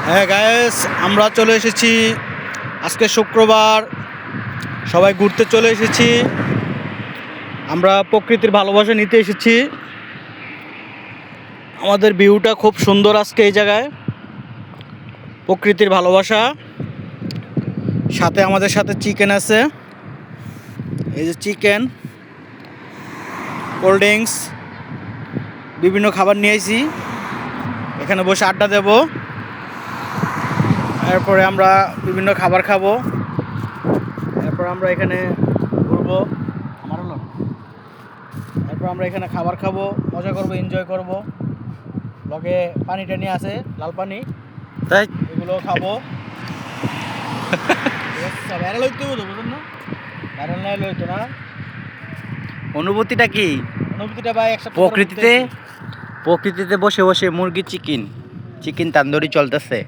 হ্যাঁ গায়েস, আমরা চলে এসেছি। আজকে শুক্রবার, সবাই ঘুরতে চলে এসেছি। আমরা প্রকৃতির ভালোবাসা নিতে এসেছি। আমাদের ভিউটা খুব সুন্দর আজকে এই জায়গায়। প্রকৃতির ভালোবাসা, সাথে আমাদের সাথে চিকেন আছে। এই যে চিকেন, কোল্ড ড্রিঙ্কস, বিভিন্ন খাবার নিয়ে আসি। এখানে বসে আড্ডা দেব। এরপরে আমরা বিভিন্ন খাবার খাবো। এরপর আমরা এখানে ঘুরবো। এরপর আমরা এখানে খাবার খাবো, মজা করবো, এনজয় করবো। লগে পানি টানি আছে, লাল পানি, তাই এগুলো খাবো। ভাইরাল হইতে হতো, বুঝলেন না? ভাইরাল না হলে হইতো না। অনুভূতিটা কি? অনুভূতিটা ভাই এক সপ্তাহ প্রকৃতিতে বসে বসে মুরগি চিকেন তান্দুরি চলতেছে।